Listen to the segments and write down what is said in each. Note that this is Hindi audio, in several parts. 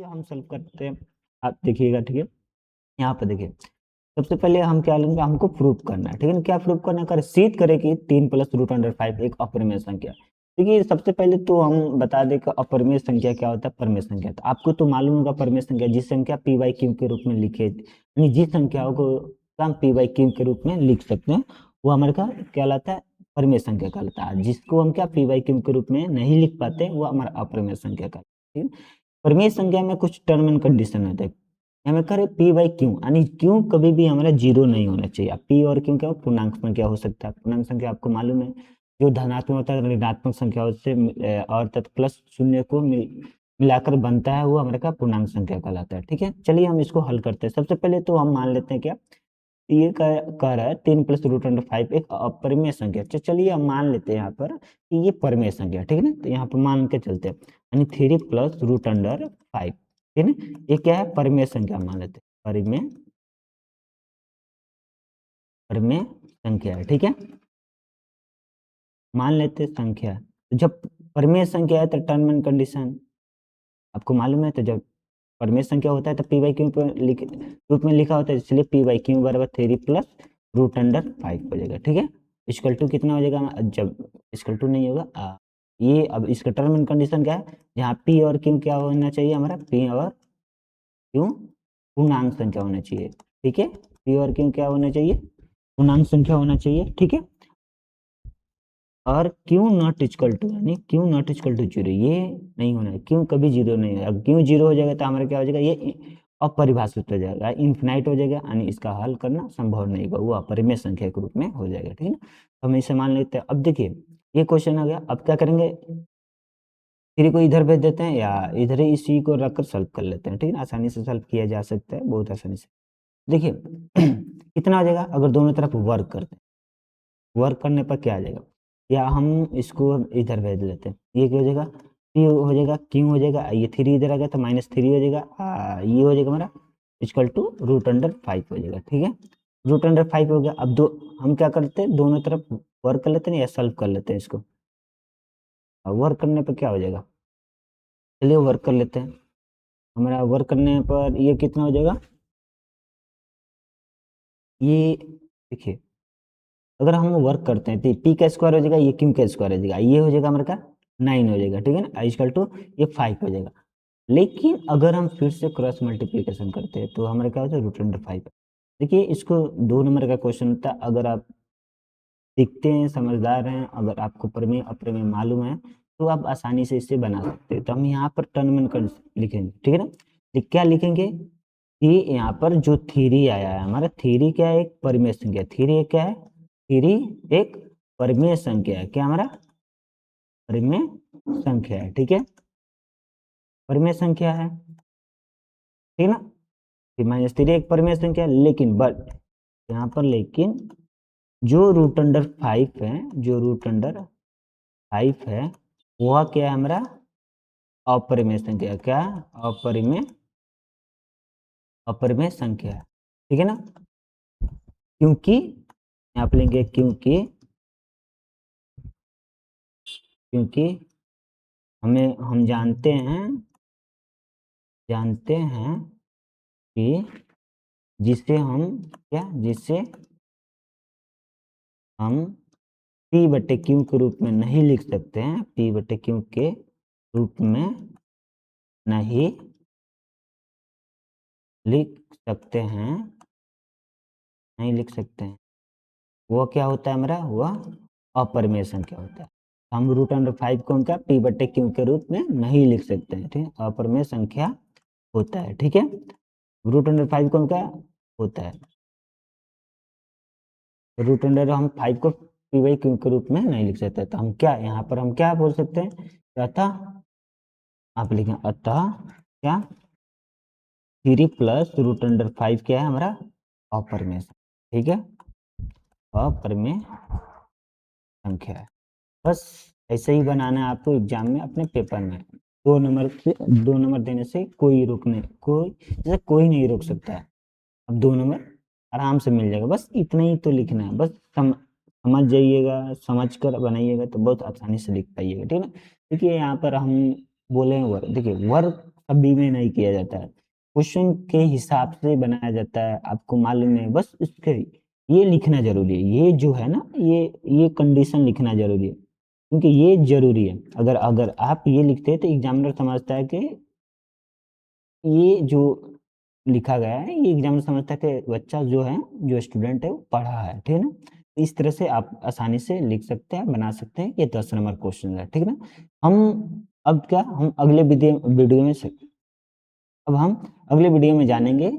हम सॉल्व करते हैं। आप देखिएगा, ठीक है। यहाँ पे देखिए, सबसे पहले हम क्या लेंगे, हमको प्रूफ करना है, ठीक है ना। क्या प्रूफ करना है, कर सिद्ध करें कि 3 प्लस रूट अंडर 5 एक अपरिमेय संख्या। देखिए सबसे पहले तो हम बता दें कि अपरिमेय संख्या क्या होता है, परिमेय संख्या। तो आपको तो मालूम होगा परिमेय संख्या जिस संख्या पी बाई क्यू के रूप में लिखे, यानी जिस संख्याओं को हम पी बाई क्यू के रूप में लिख सकते हैं वो हमारे का कहलाता है परिमेय संख्या कहलाता है। जिसको हम क्या पी बाई क्यू के रूप में नहीं लिख पाते वो हमारा अपरिमेय संख्या कहलाता है। परिमेय संख्या में कुछ टर्म एंड कंडीशन होते हैं। हमें करें पी बाई क्यू, यानी क्यू कभी भी हमारा जीरो नहीं होना चाहिए। पी और क्यू क्या पूर्णांक संख्या हो सकता है। पूर्णांक संख्या आपको मालूम है जो धनात्मक होता है ऋणात्मक संख्या से और तथा प्लस शून्य को मिलाकर बनता है वो हमारे का पूर्णांक संख्या कहलाता है। ठीक है, चलिए हम इसको हल करते हैं। सबसे पहले तो हम मान लेते हैं क्या ये कह रहा है 3 प्लस रूट अंडर 5 एक अपरिमेय संख्या। चलिए हम मान लेते हैं यहाँ पर कि ये परिमेय संख्या, ठीक है ना। तो यहाँ पर मान के चलते हैं, यानी 3 प्लस रूट अंडर 5, ठीक है ना। ये क्या है, परिमेय संख्या मान लेते हैं, परिमेय संख्या है, ठीक है। मान लेते हैं संख्या। तो जब परिमेय संख्या है तो टर्म एंड कंडीशन आपको मालूम है। तो जब परिमेय संख्या होता है तो पी बाई क्यू रूप में लिखा होता है, इसलिए पी बाई क्यू बराबर 3 प्लस रूट अंडर 5 हो जाएगा, ठीक है। इक्वल टू कितना हो जाएगा, जब इक्वल टू नहीं होगा ये अब इसका टर्म एंड कंडीशन क्या है, यहाँ पी और क्यू क्या होना चाहिए हमारा, पी और क्यू पूर्णांक संख्या होना चाहिए, ठीक है। पी और क्यू क्या होना चाहिए, पूर्णांक संख्या होना चाहिए, ठीक है। और क्यू नॉट इक्वल टू, यानी Q not equal to zero, ये नहीं होना है। क्यू कभी जीरो नहीं है। अब क्यू जीरो हो जाएगा तो हमारा क्या हो जाएगा, ये अपरिभाषित हो जाएगा, इन्फिनाइट हो जाएगा, यानी इसका हल करना संभव नहीं होगा, वो अपरिमेय संख्या के रूप में हो जाएगा, ठीक है ना। तो हम इसे मान लेते हैं। अब देखिए ये क्वेश्चन आ गया, अब क्या करेंगे, थ्री को इधर भेज देते हैं या इधर ही इसी को रखकर सॉल्व कर लेते हैं, ठीक है। आसानी से सॉल्व किया जा सकता है, बहुत आसानी से। देखिए कितना आ जाएगा, अगर दोनों तरफ वर्क करते हैं, वर्क करने पर क्या आ जाएगा, या हम इसको इधर भेज लेते हैं, ये क्या हो जाएगा, पी हो जाएगा, क्यू हो जाएगा, ये थ्री इधर आ गया तो -3 हो जाएगा, ये हो जाएगा हमारा इक्वल टू रूट अंडर 5 हो जाएगा, ठीक है। रूट अंडर 5 हो गया। अब दो हम क्या करते हैं, दोनों तरफ वर्क कर लेते हैं या सॉल्व कर लेते हैं इसको। वर्क करने पर क्या हो जाएगा, चलिए वर्क कर लेते हैं। हमारा वर्क करने पर ये कितना हो जाएगा, ये देखिए अगर हम वर्क करते हैं तो पी का स्क्वायर हो जाएगा, ये क्यू का स्क्वायर हो जाएगा, ये हो जाएगा हमारे का 9 हो जाएगा, ठीक है ना। इक्वल टू ये 5 हो जाएगा। लेकिन अगर हम फिर से क्रॉस मल्टीप्लिकेशन करते हैं तो हमारे क्या होता है, रूट अंडर 5। देखिए इसको 2 नंबर का क्वेश्चन होता है। अगर आप सीखते हैं, समझदार हैं, अगर आपको प्रमेय अप्रमेय मालूम है तो आप आसानी से इसे बना सकते हैं। तो हम यहाँ पर टर्म एंड कंडीशन लिखेंगे, ठीक है ना। तो क्या लिखेंगे कि यहाँ पर जो थ्री आया है हमारा, थ्री क्या है, एक परिमेय संख्या। थ्री क्या है, थ्री एक परिमेय संख्या है। क्या हमारा परिमेय संख्या है, ठीक है, परिमेय संख्या है, ठीक ना। -3 एक परिमेय संख्या है, लेकिन बट यहाँ पर लेकिन जो रूट अंडर 5 है, जो रूट अंडर 5 है वह क्या है हमारा अपरिमेय संख्या। क्या, अपरिमेय अपरिमेय संख्या है, ठीक है ना। क्योंकि यहाँ पे लेंगे क्योंकि क्योंकि हम जानते हैं कि जिसे हम क्या, जिसे हम पी बटे क्यू के रूप में नहीं लिख सकते हैं, पी बटे क्यू के रूप में नहीं लिख सकते हैं, नहीं लिख सकते हैं, वो क्या होता है हमारा, वह अपरिमेय संख्या होता है। हम रूट अंडर 5 को हम क्या पी बटे क्यू के रूप में नहीं लिख सकते हैं, ठीक है, अपरिमेय संख्या होता है, ठीक है। रूट अंडर 5 को हम क्या होता है, रूट अंडर हम 5 को पी बाई क्यू के रूप में नहीं लिख सकते। तो हम क्या यहाँ पर हम क्या बोल सकते हैं, अतः आप लिखें अतः क्या 3 प्लस रूट अंडर 5 क्या है हमारा अपरिमेय, ठीक है, अपरिमेय संख्या है। बस ऐसे ही बनाना है आपको एग्जाम में अपने पेपर में। 2 नंबर देने से कोई जैसे कोई नहीं रोक सकता है। अब 2 नंबर आराम से मिल जाएगा, बस इतना ही तो लिखना है। बस समझ जाइएगा, समझ कर बनाइएगा तो बहुत आसानी से लिख पाइएगा, ठीक है ना। देखिए यहाँ पर हम बोले वर्क, देखिए वर्क कभी भी नहीं किया जाता है। क्वेश्चन के हिसाब से बनाया जाता है, आपको मालूम है, बस इसके ये लिखना ज़रूरी है। ये जो है ना, ये कंडीशन लिखना ज़रूरी है, क्योंकि ये ज़रूरी है। अगर अगर आप ये लिखते हैं तो एग्ज़ामिनर समझता है कि ये जो लिखा गया है, ये एग्ज़ामिनर समझता है कि बच्चा जो है, जो स्टूडेंट है वो पढ़ा है, ठीक है ना? इस तरह से आप आसानी से लिख सकते हैं, बना सकते हैं। ये 10 नंबर क्वेश्चन है, ठीक है ना? अब क्या, हम अगले वीडियो में से अब हम अगले वीडियो में जानेंगे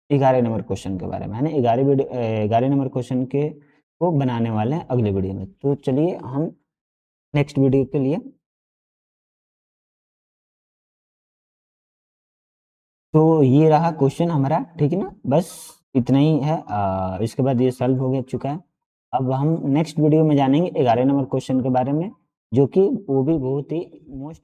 11 नंबर क्वेश्चन के बारे में, है ना? 11 नंबर क्वेश्चन के को बनाने वाले हैं अगले वीडियो में। तो चलिए हम नेक्स्ट वीडियो के लिए, तो ये रहा क्वेश्चन हमारा, ठीक है ना? बस इतना ही है। इसके बाद ये सॉल्व हो गया चुका है। अब हम नेक्स्ट वीडियो में जानेंगे 11 नंबर क्वेश्चन के बारे में, जो कि वो भी बहुत ही मोस्ट